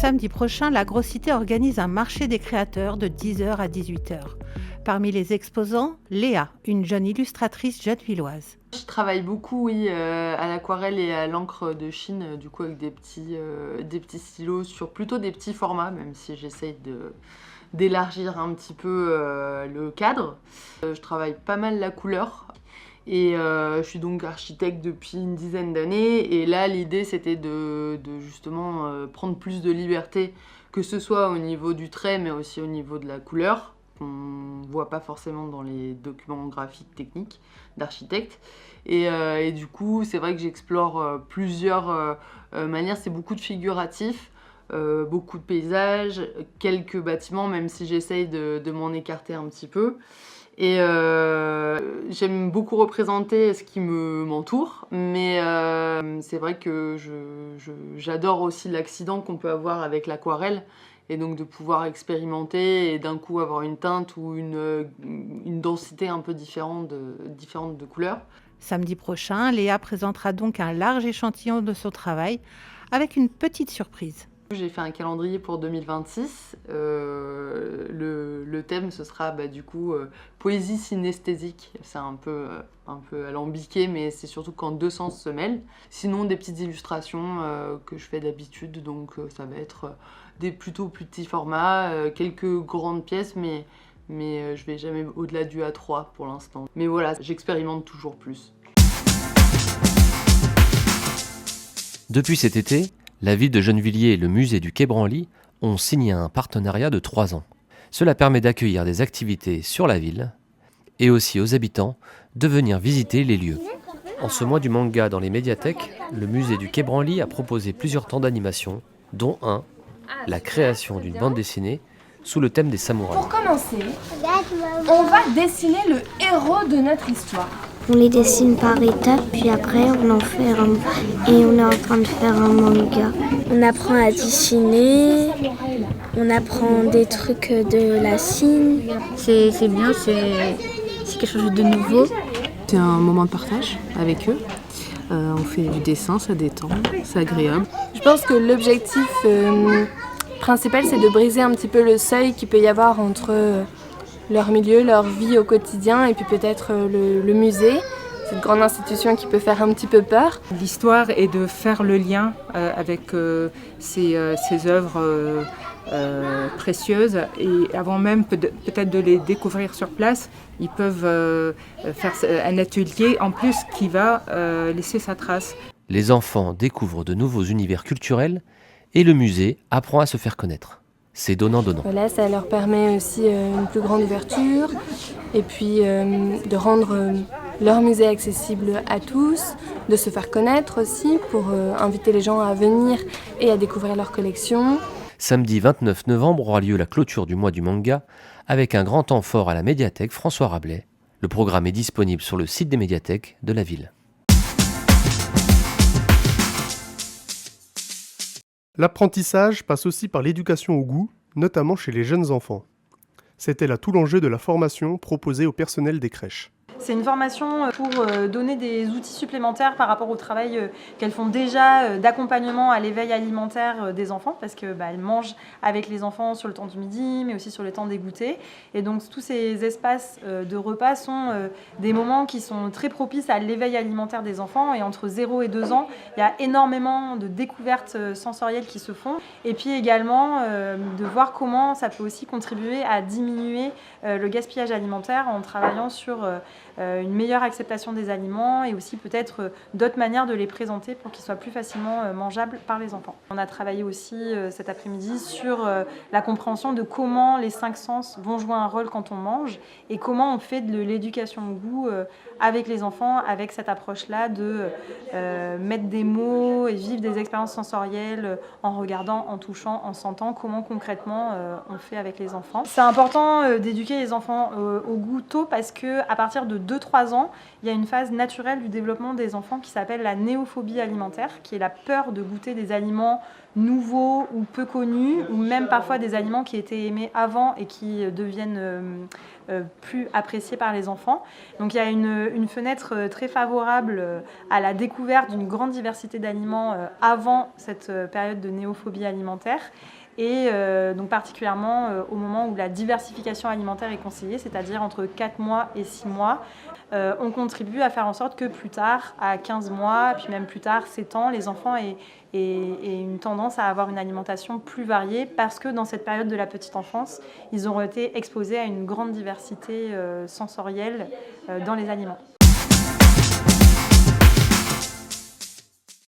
Samedi prochain, l'Agrocité organise un marché des créateurs de 10h à 18h. Parmi les exposants, Léa, une jeune illustratrice gennevilloise. Je travaille beaucoup, oui, à l'aquarelle et à l'encre de Chine, du coup avec des petits stylos sur plutôt des petits formats, même si j'essaye d'élargir un petit peu le cadre. Je travaille pas mal la couleur et je suis donc architecte depuis une dizaine d'années. Et là, l'idée, c'était de justement prendre plus de liberté, que ce soit au niveau du trait, mais aussi au niveau de la couleur, qu'on ne voit pas forcément dans les documents graphiques techniques d'architecte. Et du coup, c'est vrai que j'explore plusieurs manières. C'est beaucoup de figuratifs, beaucoup de paysages, quelques bâtiments, même si j'essaye de m'en écarter un petit peu. Et j'aime beaucoup représenter ce qui m'entoure, mais c'est vrai que j'adore aussi l'accident qu'on peut avoir avec l'aquarelle, et donc de pouvoir expérimenter et d'un coup avoir une teinte ou une densité un peu différente de couleurs. Samedi prochain, Léa présentera donc un large échantillon de son travail avec une petite surprise. J'ai fait un calendrier pour 2026. Le thème, ce sera du coup poésie synesthésique. C'est un peu alambiqué, mais c'est surtout quand deux sens se mêlent. Sinon, des petites illustrations que je fais d'habitude. Donc ça va être des plutôt plus petits formats, quelques grandes pièces, mais je vais jamais au-delà du A3 pour l'instant. Mais voilà, j'expérimente toujours plus. Depuis cet été, la ville de Gennevilliers et le musée du Quai Branly ont signé un partenariat de 3 ans. Cela permet d'accueillir des activités sur la ville et aussi aux habitants de venir visiter les lieux. En ce mois du manga dans les médiathèques, le musée du Quai Branly a proposé plusieurs temps d'animation, dont la création d'une bande dessinée sous le thème des samouraïs. Pour commencer, on va dessiner le héros de notre histoire. On les dessine par étapes, puis après on en fait et on est en train de faire un manga. On apprend à dessiner, on apprend des trucs de la Chine. C'est bien, c'est quelque chose de nouveau. C'est un moment de partage avec eux. On fait du dessin, ça détend, c'est agréable. Je pense que l'objectif principal, c'est de briser un petit peu le seuil qu'il peut y avoir entre leur milieu, leur vie au quotidien et puis peut-être le musée, cette grande institution qui peut faire un petit peu peur. L'histoire est de faire le lien avec ces œuvres précieuses, et avant même peut-être de les découvrir sur place, ils peuvent faire un atelier en plus qui va laisser sa trace. Les enfants découvrent de nouveaux univers culturels et le musée apprend à se faire connaître. C'est donnant-donnant. Là, ça leur permet aussi une plus grande ouverture et puis de rendre leur musée accessible à tous, de se faire connaître aussi pour inviter les gens à venir et à découvrir leur collection. Samedi 29 novembre aura lieu la clôture du mois du manga avec un grand temps fort à la médiathèque François Rabelais. Le programme est disponible sur le site des médiathèques de la ville. L'apprentissage passe aussi par l'éducation au goût, notamment chez les jeunes enfants. C'était là tout l'enjeu de la formation proposée au personnel des crèches. C'est une formation pour donner des outils supplémentaires par rapport au travail qu'elles font déjà d'accompagnement à l'éveil alimentaire des enfants, parce qu'elles mangent avec les enfants sur le temps du midi, mais aussi sur le temps des goûters. Et donc tous ces espaces de repas sont des moments qui sont très propices à l'éveil alimentaire des enfants. Et entre 0 et 2 ans, il y a énormément de découvertes sensorielles qui se font. Et puis également de voir comment ça peut aussi contribuer à diminuer le gaspillage alimentaire en travaillant sur une meilleure acceptation des aliments et aussi peut-être d'autres manières de les présenter pour qu'ils soient plus facilement mangeables par les enfants. On a travaillé aussi cet après-midi sur la compréhension de comment les 5 sens vont jouer un rôle quand on mange et comment on fait de l'éducation au goût avec les enfants, avec cette approche-là de mettre des mots et vivre des expériences sensorielles en regardant, en touchant, en sentant, comment concrètement on fait avec les enfants. C'est important d'éduquer les enfants au goût tôt parce qu'à partir de 2-3 ans, il y a une phase naturelle du développement des enfants qui s'appelle la néophobie alimentaire, qui est la peur de goûter des aliments nouveaux ou peu connus, ou même parfois des aliments qui étaient aimés avant et qui deviennent plus appréciés par les enfants. Donc il y a une fenêtre très favorable à la découverte d'une grande diversité d'aliments avant cette période de néophobie alimentaire. Et donc particulièrement au moment où la diversification alimentaire est conseillée, c'est-à-dire entre 4 mois et 6 mois, on contribue à faire en sorte que plus tard, à 15 mois, puis même plus tard, 7 ans, les enfants aient une tendance à avoir une alimentation plus variée parce que dans cette période de la petite enfance, ils auront été exposés à une grande diversité sensorielle dans les aliments.